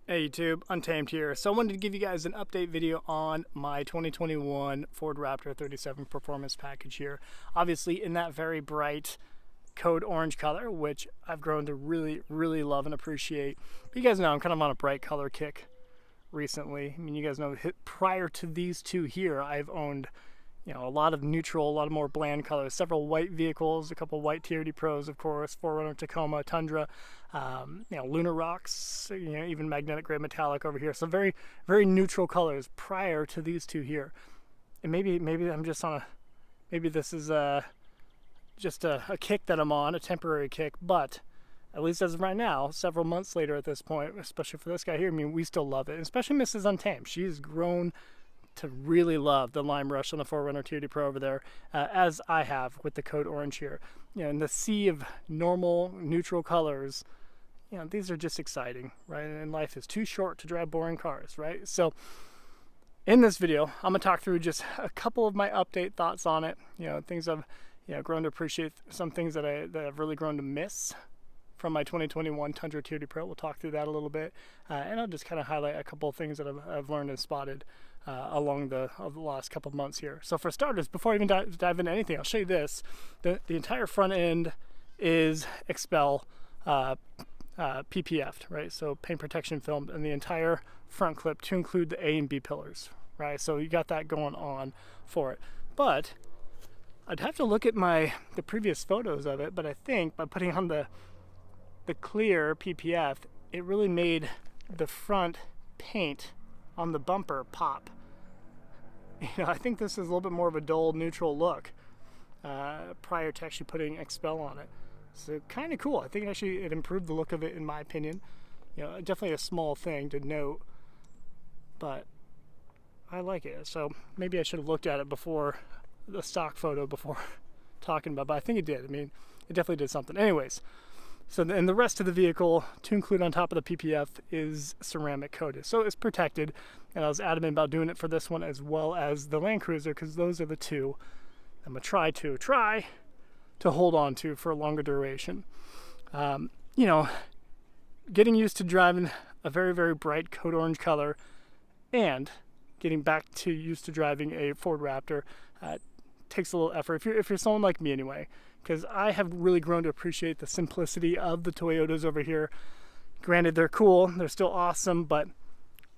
Hey YouTube, Untamed here. So I wanted to give you guys an update video on my 2021 Ford Raptor 37 Performance Package here. Obviously in that very bright code orange color, which I've grown to really love and appreciate. But you guys know I'm kind of on a bright color kick recently. I mean, you guys know prior to these two here, I've owned a lot of neutral, a lot of more bland colors, several white vehicles, a couple white TRD Pros, of course, Ford Tacoma, Tundra, lunar rocks, even magnetic gray metallic over here. So very neutral colors prior to these two here. And maybe I'm just on maybe this is just a kick that I'm on, a temporary kick, but at least as of right now, several months later at this point, especially for this guy here, I mean, we still love it, especially Mrs. Untamed. She's grown to really love the lime rush on the Ford TRD Pro over there, as I have with the code orange here. In the sea of normal neutral colors, these are just exciting, right? And life is too short to drive boring cars, right? So in this video, I'm gonna talk through just a couple of my update thoughts on it. Things I've grown to appreciate, some things that I've really grown to miss from my 2021 Tundra TRD Pro. We'll talk through that a little bit, and I'll just kind of highlight a couple of things that I've learned and spotted along the last couple of months here. So for starters, before I even dive into anything, I'll show you this. The entire front end is Expel PPF'd, right? So paint protection film, and the entire front clip to include the A and B pillars, right? So you got that going on for it. But I'd have to look at the previous photos of it, but I think by putting on the clear PPF, it really made the front paint on the bumper pop. I think this is a little bit more of a dull neutral look prior to actually putting Expel on it. So kind of cool. I think actually it improved the look of it, in my opinion. Definitely a small thing to note, but I like it. So maybe I should have looked at it before the stock photo before talking about it, but I think it did. I mean, it definitely did something. Anyways, so and the rest of the vehicle, to include on top of the PPF, is ceramic coated. So it's protected, and I was adamant about doing it for this one as well as the Land Cruiser, because those are the two I'm going to try to hold on to for a longer duration. Getting used to driving a very bright code orange color and getting back to used to driving a Ford Raptor takes a little effort, if you're someone like me anyway, because I have really grown to appreciate the simplicity of the Toyotas over here. Granted, they're cool, they're still awesome, but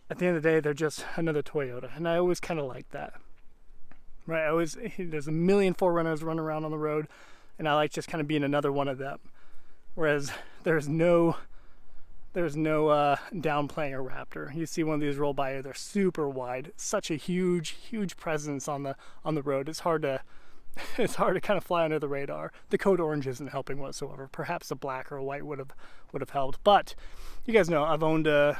at the end of the day, they're just another Toyota, and I always kind of like that, right? There's a million 4Runners running around on the road, and I like just kind of being another one of them, whereas there's no downplaying a Raptor. You see one of these roll by, they're super wide, such a huge presence on the road. It's hard to kind of fly under the radar. The code orange isn't helping whatsoever. Perhaps a black or a white would have helped. But you guys know I've owned a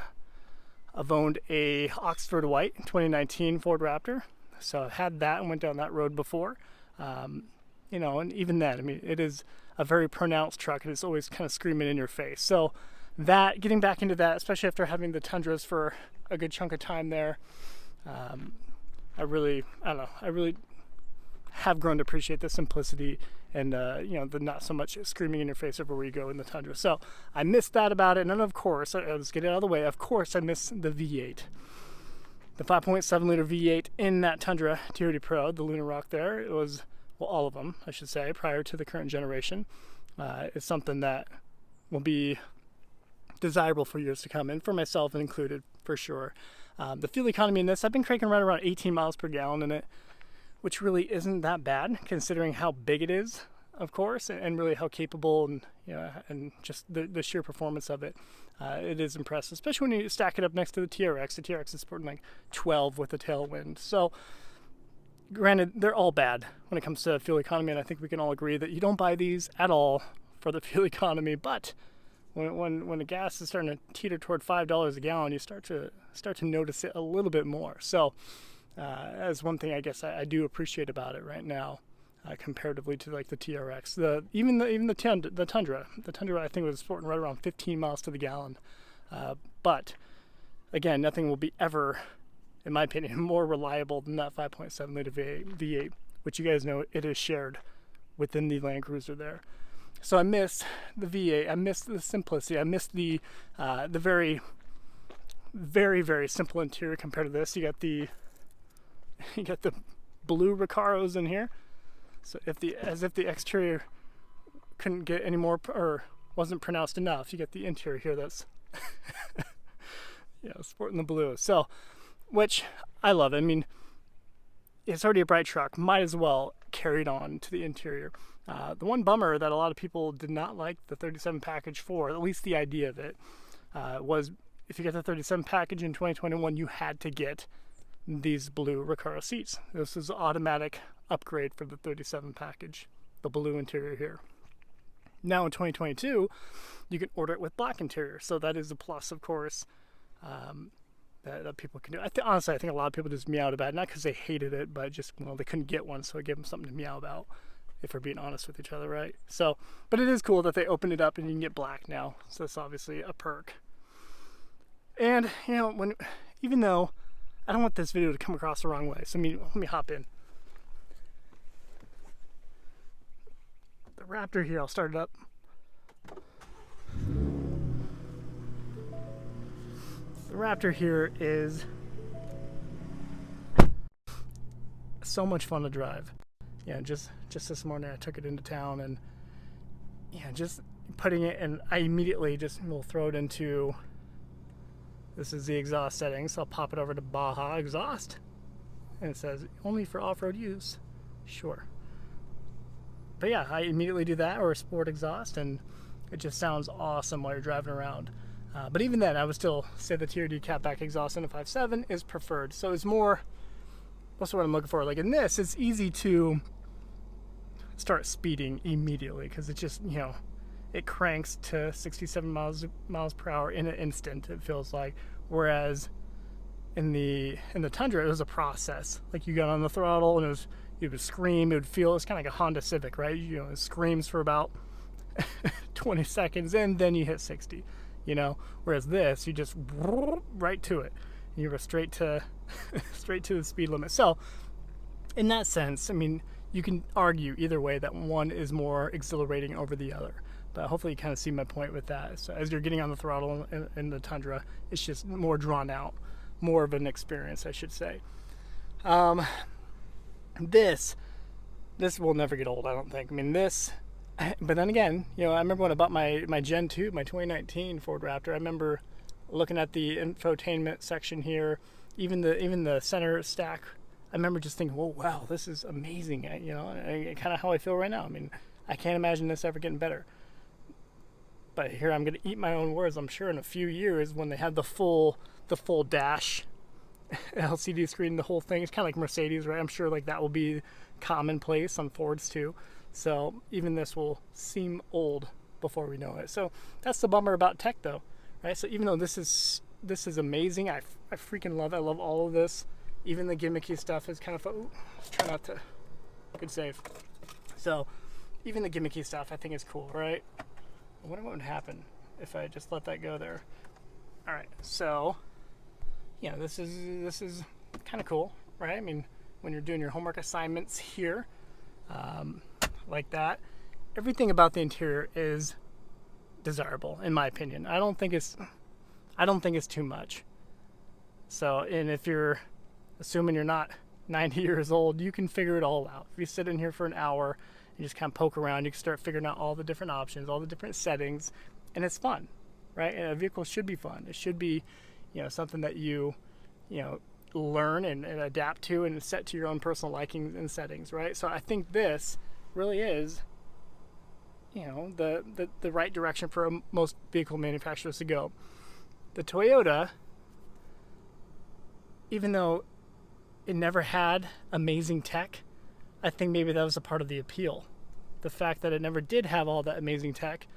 Oxford White 2019 Ford Raptor, so I've had that and went down that road before. And even then, I mean, it is a very pronounced truck, and it's always kind of screaming in your face. So getting back into that, especially after having the Tundras for a good chunk of time there, I really have grown to appreciate the simplicity and the not so much screaming in your face everywhere you go in the Tundra. So I missed that about it, and of course, let's get it out of the way. Of course, I missed the V8, the 5.7 liter V8 in that Tundra TRD Pro, the Lunar Rock there. It was, well, all of them, I should say, prior to the current generation. It's something that will be desirable for years to come, and for myself included, for sure. The fuel economy in this, I've been cranking right around 18 miles per gallon in it, which really isn't that bad considering how big it is, of course, and really how capable and just the sheer performance of it. It is impressive, especially when you stack it up next to the TRX. The TRX is sporting like 12 with a tailwind. So granted, they're all bad when it comes to fuel economy, and I think we can all agree that you don't buy these at all for the fuel economy, but when the gas is starting to teeter toward $5 a gallon, you start to notice it a little bit more. So as one thing I guess I do appreciate about it right now, comparatively to like the TRX, even the Tundra. The Tundra I think was sporting right around 15 miles to the gallon. But again, nothing will be ever, in my opinion, more reliable than that 5.7 liter V8, which you guys know it is shared within the Land Cruiser there. So I miss the V8, I miss the simplicity, I miss the very very, very simple interior compared to this. You got the blue Recaros in here. So as if the exterior couldn't get any more, or wasn't pronounced enough, you get the interior here that's sporting the blue. So, which I love. I mean, it's already a bright truck, might as well carry it on to the interior. The one bummer that a lot of people did not like the 37 package for, at least the idea of it, was if you get the 37 package in 2021, you had to get these blue Recaro seats. This is an automatic upgrade for the 37 package, the blue interior here. Now in 2022, you can order it with black interior, so that is a plus, of course, that people can do. Honestly, I think a lot of people just meowed about it, not because they hated it, but just, well, they couldn't get one, so it gave them something to meow about, if we're being honest with each other, right? So, but it is cool that they opened it up and you can get black now, so that's obviously a perk. And, you know, even though I don't want this video to come across the wrong way, so let me hop in. The Raptor here, I'll start it up. The Raptor here is so much fun to drive. Yeah, just this morning I took it into town, and yeah, just putting it, and I immediately just will throw it into, this is the exhaust settings, so I'll pop it over to Baja exhaust, and it says only for off-road use. Sure. But yeah, I immediately do that, or a sport exhaust, and it just sounds awesome while you're driving around. But even then, I would still say the TRD catback exhaust in a 5.7 is preferred. So it's more, that's what I'm looking for. Like in this, it's easy to start speeding immediately because it just, you know, it cranks to 67 miles per hour in an instant, it feels like. Whereas in the Tundra, it was a process. Like you got on the throttle and it would scream, it would feel, it's kind of like a Honda Civic, right? You know, it screams for about 20 seconds and then you hit 60. You know, whereas this, you just right to it. You go straight to the speed limit. So, in that sense, I mean, you can argue either way that one is more exhilarating over the other. But hopefully, you kind of see my point with that. So, as you're getting on the throttle in the Tundra, it's just more drawn out, more of an experience, I should say. This will never get old, I don't think. I mean, this. But then again, you know, I remember when I bought my Gen 2, my 2019 Ford Raptor, I remember looking at the infotainment section here, even the center stack, I remember just thinking, whoa, wow, this is amazing, you know, kind of how I feel right now. I mean, I can't imagine this ever getting better. But here I'm going to eat my own words. I'm sure in a few years when they have the full dash LCD screen, the whole thing, it's kind of like Mercedes, right? I'm sure like that will be commonplace on Fords too. So even this will seem old before we know it. So that's the bummer about tech though, right? So even though this is amazing, I freaking love it. I love all of this. Even the gimmicky stuff is kind of fun. Ooh, let's try not to, good save. So even the gimmicky stuff I think is cool, right? I wonder what would happen if I just let that go there. All right, so yeah, this is kind of cool, right? I mean, when you're doing your homework assignments here, like that, everything about the interior is desirable in my opinion. I don't think it's too much. So, and if you're assuming you're not 90 years old, you can figure it all out. If you sit in here for an hour and just kind of poke around, you can start figuring out all the different options, all the different settings, and it's fun, right? And a vehicle should be fun. It should be, you know, something that you know, learn and adapt to and set to your own personal likings and settings, right? So I think this really is, you know, the right direction for most vehicle manufacturers to go. The Toyota, even though it never had amazing tech, I think maybe that was a part of the appeal. The fact that it never did have all that amazing tech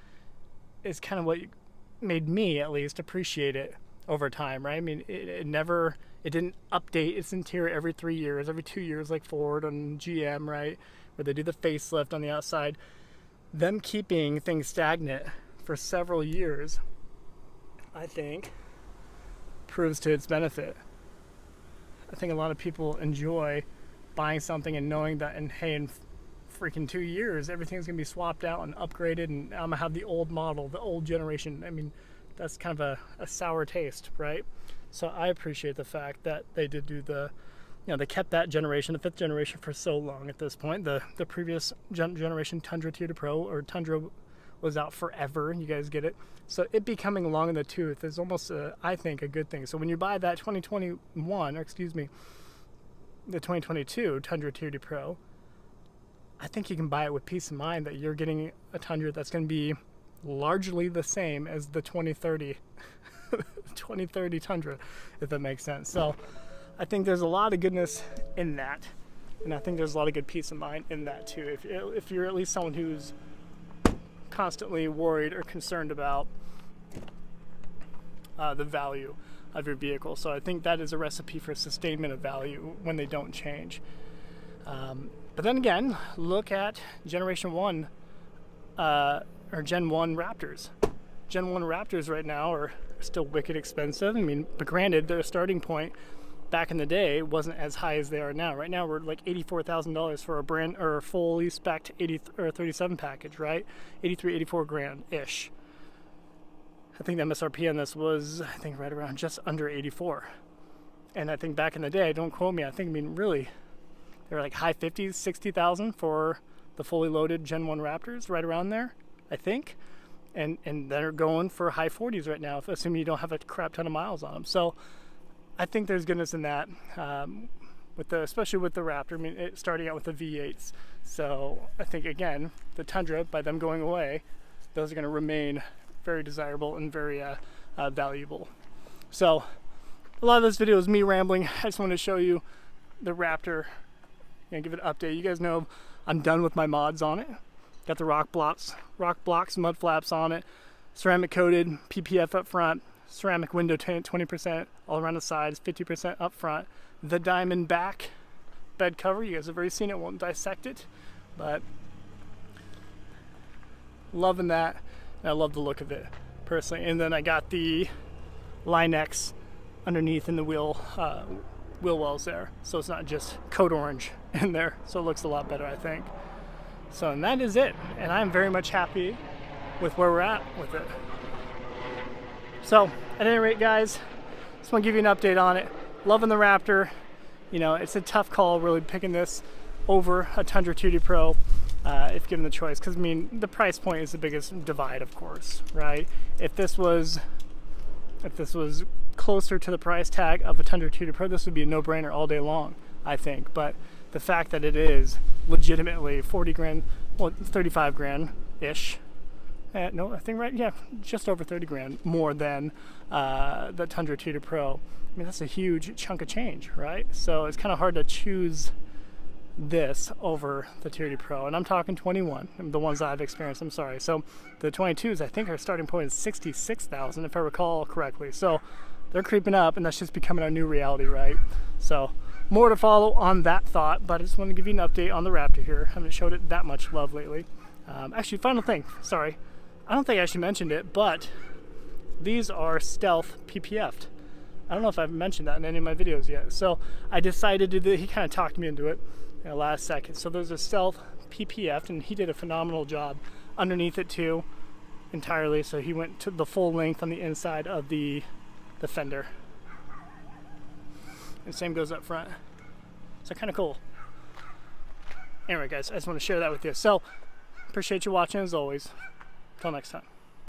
is kind of what made me, at least, appreciate it over time, right? I mean, it didn't update its interior every 3 years, every 2 years like Ford and GM, right? Where they do the facelift on the outside. Them keeping things stagnant for several years, I think, proves to its benefit. I think a lot of people enjoy buying something and knowing that in freaking 2 years, everything's gonna be swapped out and upgraded, and I'm gonna have the old model, the old generation. I mean, that's kind of a sour taste, right? So I appreciate the fact that they did do the, you know, they kept that generation, the 5th generation, for so long at this point. The previous generation Tundra TRD Pro, or Tundra, was out forever. You guys get it. So it becoming long in the tooth is almost, I think, a good thing. So when you buy that 2021, or excuse me, the 2022 Tundra TRD Pro, I think you can buy it with peace of mind that you're getting a Tundra that's going to be largely the same as the 2030 Tundra, if that makes sense. So I think there's a lot of goodness in that, and I think there's a lot of good peace of mind in that too. If you're at least someone who's constantly worried or concerned about the value of your vehicle. So I think that is a recipe for sustainment of value when they don't change. But then again, look at Generation 1 or Gen 1 Raptors. Gen 1 Raptors right now are still wicked expensive. I mean, but granted, their starting point back in the day wasn't as high as they are now. Right now, we're like $84,000 for a brand or a fully spec'd 80 or 37 package, right? 83, 84 grand ish. I think the MSRP on this was, I think, right around just under 84. And I think back in the day, don't quote me, I mean, really, they were like high 50s, 60,000 for the fully loaded Gen 1 Raptors, right around there, I think. And they're going for high 40s right now, assuming you don't have a crap ton of miles on them. So I think there's goodness in that, especially with the Raptor. I mean, starting out with the V8s. So I think, again, the Tundra, by them going away, those are going to remain very desirable and very valuable. So a lot of this video is me rambling. I just want to show you the Raptor and give it an update. You guys know I'm done with my mods on it. Got the rock blocks, mud flaps on it, ceramic coated, PPF up front, ceramic window tint, 20% all around the sides, 50% up front. The diamond back bed cover, you guys have already seen it, won't dissect it, but loving that. And I love the look of it personally. And then I got the Line X underneath in the wheel wells there, so it's not just code orange in there, so it looks a lot better, I think. So, and that is it, and I'm very much happy with where we're at with it. So at any rate, guys, just want to give you an update on it. Loving the Raptor. You know, it's a tough call really picking this over a Tundra TRD Pro if given the choice, because I mean the price point is the biggest divide, of course, right? If this was closer to the price tag of a Tundra TRD Pro, this would be a no-brainer all day long, I think. But the fact that it is legitimately 40 grand, well, 35 grand ish. No, I think, right, yeah, just over 30 grand more than the Tundra TRD Pro. I mean, that's a huge chunk of change, right? So it's kind of hard to choose this over the TRD Pro. And I'm talking 21, the ones that I've experienced, I'm sorry. So the 22s, I think our starting point is 66,000, if I recall correctly. So they're creeping up, and that's just becoming our new reality, right? So more to follow on that thought, but I just want to give you an update on the Raptor here. I haven't showed it that much love lately. Actually, final thing, sorry. I don't think I actually mentioned it, but these are stealth PPF'd. I don't know if I've mentioned that in any of my videos yet. So I decided to do, he kind of talked me into it in the last second. So those are stealth PPF'd, and he did a phenomenal job underneath it too, entirely. So he went to the full length on the inside of the fender. And same goes up front. So kind of cool. Anyway, guys, I just want to share that with you. So appreciate you watching as always. Till next time.